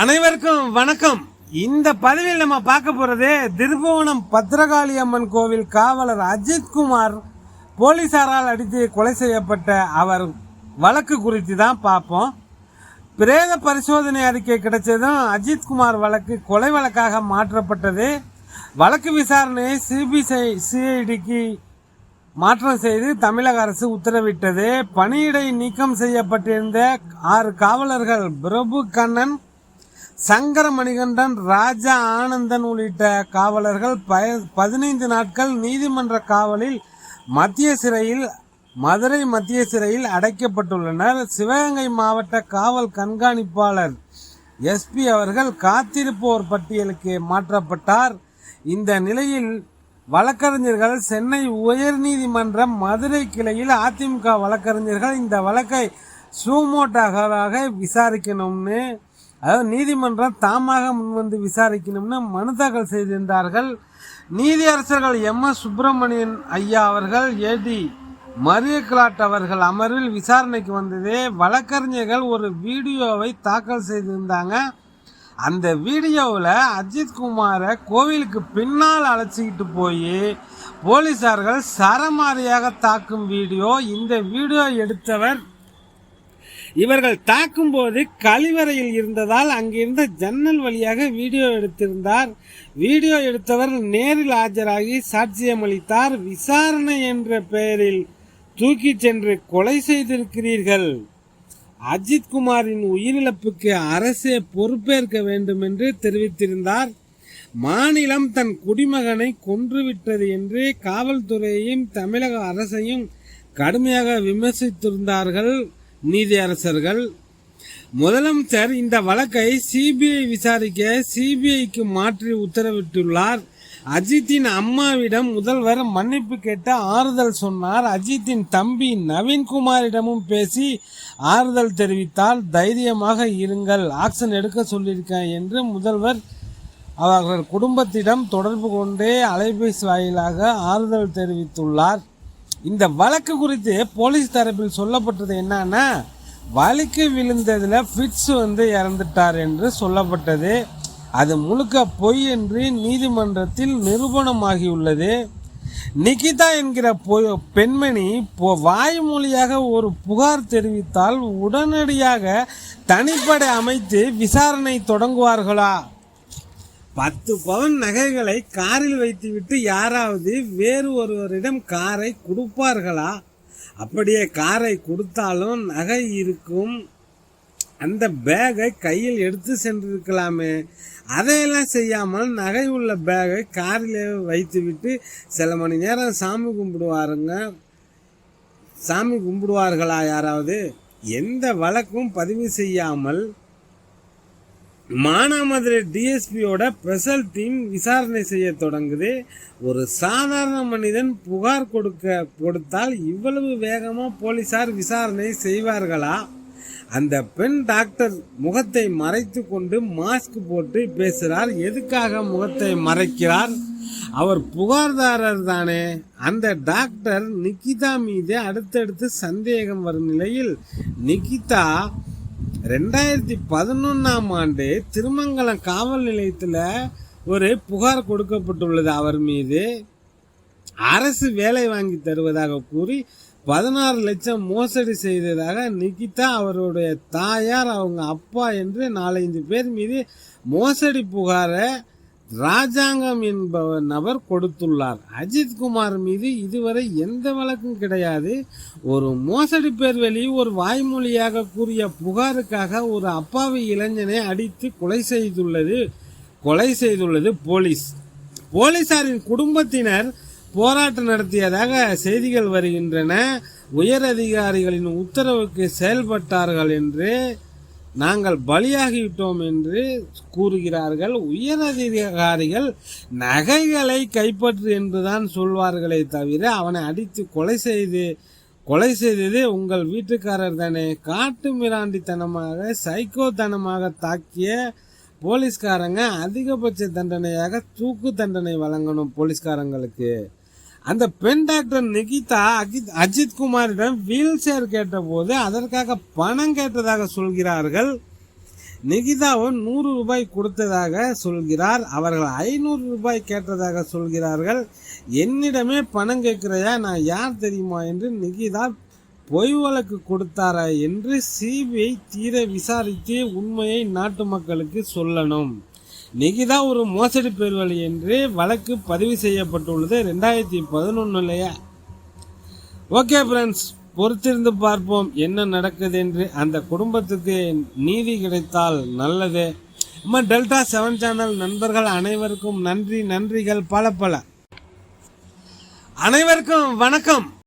அனைவருக்கும் வணக்கம். இந்த பதிவில் நம்ம பார்க்க போறது திருப்புவனம் பத்திரகாளி அம்மன் கோவில் காவலர் அஜித்குமார் போலீசாரால் அடித்து கொலை செய்யப்பட்ட அவர் வழக்கு குறித்து தான் பார்ப்போம். பிரேத பரிசோதனை அறிக்கை கிடைச்சதும் அஜித்குமார் வழக்கு கொலை வழக்காக மாற்றப்பட்டது. வழக்கு விசாரணையை சிபிசிஐடிக்கு மாற்றம் செய்து தமிழக அரசு உத்தரவிட்டது. பணியிடை நீக்கம் செய்யப்பட்டிருந்த 6 காவலர்கள் பிரபு கண்ணன், சங்கர மணிகண்டன், ராஜா ஆனந்தன் உள்ளிட்ட காவலர்கள் 15 நாட்கள் நீதிமன்ற காவலில் மதுரை மத்திய சிறையில் அடைக்கப்பட்டுள்ளனர். சிவகங்கை மாவட்ட காவல் கண்காணிப்பாளர் எஸ்பி அவர்கள் காத்திருப்போர் பட்டியலுக்கு மாற்றப்பட்டார். இந்த நிலையில் வழக்கறிஞர்கள் சென்னை உயர்நீதிமன்ற மதுரை கிளையில் அதிமுக வழக்கறிஞர்கள் இந்த வழக்கை சூமோட்டாக விசாரிக்கணும்னு, அதாவது நீதிமன்றம் தாமாக முன்வந்து விசாரிக்கணும்னு மனு தாக்கல் செய்திருந்தார்கள். நீதியரசர்கள் MS சுப்பிரமணியன் ஐயா அவர்கள், AD மரியக்லாட் அவர்கள் அமர்வில் விசாரணைக்கு வந்தது. வழக்கறிஞர்கள் ஒரு வீடியோவை தாக்கல் செய்திருந்தாங்க. அந்த வீடியோவில் அஜித்குமாரை கோவிலுக்கு பின்னால் அழைச்சிக்கிட்டு போய் போலீசார்கள் சரமாரியாக தாக்கும் வீடியோ. இந்த வீடியோ எடுத்தவர் இவர்கள் தாக்கும் போது கழிவறையில் இருந்ததால் அங்கிருந்த ஜன்னல் வழியாக வீடியோ எடுத்திருந்தார். வீடியோ எடுத்தவர் நேரில் ஆஜராகி சாட்சியம் அளித்தார். விசாரணை என்ற பெயரில் தூக்கிச் சென்று கொலை செய்திருக்கிறீர்கள். அஜித்குமாரின் உயிரிழப்புக்கு அரசே பொறுப்பேற்க வேண்டும் என்று தெரிவித்திருந்தார். மாநிலம் தன் குடிமகனை கொன்றுவிட்டது என்று காவல்துறையையும் தமிழக அரசையும் கடுமையாக விமர்சித்திருந்தார்கள் நீதியரசர்கள். முதலமைச்சர் இந்த வழக்கை சிபிஐ விசாரிக்க சிபிஐக்கு மாற்றி உத்தரவிட்டுள்ளார். அஜித்தின் அம்மாவிடம் முதல்வர் மன்னிப்பு கேட்ட ஆறுதல் சொன்னார். அஜித்தின் தம்பி நவீன்குமாரிடமும் பேசி ஆறுதல் தெரிவித்தால் தைரியமாக இருங்கள், ஆக்ஷன் எடுக்க சொல்லியிருக்கேன் என்று முதல்வர் அவர்கள் குடும்பத்திடம் தொடர்பு கொண்டே அலைபேசி வாயிலாக ஆறுதல் தெரிவித்துள்ளார். இந்த வழக்கு குறித்து போலீஸ் தரப்பில் சொல்லப்பட்டது என்னன்னா, வலிக்கு விழுந்ததுல ஃபிட்ஸ் இறந்துட்டார் என்று சொல்லப்பட்டது. அது முழுக்க பொய் என்று நீதிமன்றத்தில் நிரூபணமாகியுள்ளது. நிகிதா என்கிற பெண்மணி வாய்மொழியாக ஒரு புகார் தெரிவித்தால் உடனடியாக தனிப்படை அமைத்து விசாரணை தொடங்குவார்களா? 10 பவுன் நகைகளை காரில் வைத்துவிட்டு யாராவது வேறு ஒருவரிடம் காரை கொடுப்பார்களா? அப்படியே காரை கொடுத்தாலும் நகை இருக்கும் அந்த பேகை கையில் எடுத்து சென்றிருக்கலாமே. அதையெல்லாம் செய்யாமல் நகை உள்ள பேகை காரில் வைத்துவிட்டு சில மணி நேரம் சாமி கும்பிடுவார்களா யாராவது? எந்த வழக்கும் பதிவு செய்யாமல் மானாமதுரை டிஎஸ்பியோட ஸ்பெஷல் டீம் விசாரணை செய்ய தொடங்குது. ஒரு சாதாரண மனிதன் புகார் கொடுத்தால் இவ்வளவு வேகமா போலீசார் விசாரணை செய்வார்களா? அந்த பெண் டாக்டர் முகத்தை மறைத்து கொண்டு மாஸ்க் போட்டு பேசுகிறார். எதுக்காக முகத்தை மறைக்கிறார்? அவர் புகார்தாரர் தானே. அந்த டாக்டர் நிகிதா மீது அடுத்தடுத்து சந்தேகம் வரும் நிலையில் நிகிதா 2011ஆம் ஆண்டு திருமங்கலம் காவல் நிலையத்தில் ஒரு புகார் கொடுக்கப்பட்டுள்ளது. அவர் மீது அரசு வேலை வாங்கி தருவதாக கூறி 16 லட்சம் மோசடி செய்ததாக நிகிதா, அவருடைய தாயார், அவங்க அப்பா என்று 4-5 பேர் மீது மோசடி புகாரை ராஜாங்கம் என்பவர் நபர் கொடுத்துள்ளார். அஜித்குமார் மீது இதுவரை எந்த வழக்கும் கிடையாது. ஒரு மோசடி பேர் வெளி ஒரு வாய்மொழியாக கூறிய புகாருக்காக ஒரு அப்பாவி இளைஞனை அடித்து கொலை செய்துள்ளது போலீஸ். போலீசாரின் குடும்பத்தினர் போராட்டம் நடத்தியதாக செய்திகள் வருகின்றன. உயர் அதிகாரிகளின் உத்தரவுக்கு செயல்பட்டார்கள் என்று நாங்கள் பலியாகிவிட்டோம் என்று கூறுகிறார்கள். உயர் அதிகாரிகள் நகைகளை கைப்பற்று என்றுதான் சொல்வார்களே தவிர அவனை அடித்து கொலை செய்தது உங்கள் வீட்டுக்காரர் தானே. காட்டு மிராண்டித்தனமாக சைக்கோத்தனமாக தாக்கிய போலீஸ்காரங்க அதிகபட்ச தண்டனையாக தூக்கு தண்டனை வழங்கணும் போலீஸ்காரங்களுக்கு. அந்த பெண் டாக்டர் நிகிதா அஜித்குமாரிடம் வீல் சேர் கேட்ட போது அதற்காக பணம் கேட்டதாக சொல்கிறார்கள். நிகிதாவும் 100 ரூபாய் கொடுத்ததாக சொல்கிறார். அவர்கள் 500 ரூபாய் கேட்டதாக சொல்கிறார்கள். என்னிடமே பணம் கேட்கிறையா, நான் யார் தெரியுமா என்று நிகிதா பொய் வழக்கு கொடுத்தாரா என்று சிபிஐ தீர விசாரித்து உண்மையை நாட்டு மக்களுக்கு சொல்லணும். நிகிதா ஒரு மோசடி பேர்வழி என்று வழக்கு பதிவு செய்யப்பட்டுள்ளது 2011. ஓகே ஃப்ரெண்ட்ஸ், பொறுத்திருந்து பார்ப்போம் என்ன நடக்குது என்று. அந்த குடும்பத்துக்கு நீதி கிடைத்தால் நல்லது. நம்ம டெல்டா 7 சேனல் நண்பர்கள் அனைவருக்கும் நன்றிகள் பல. அனைவருக்கும் வணக்கம்.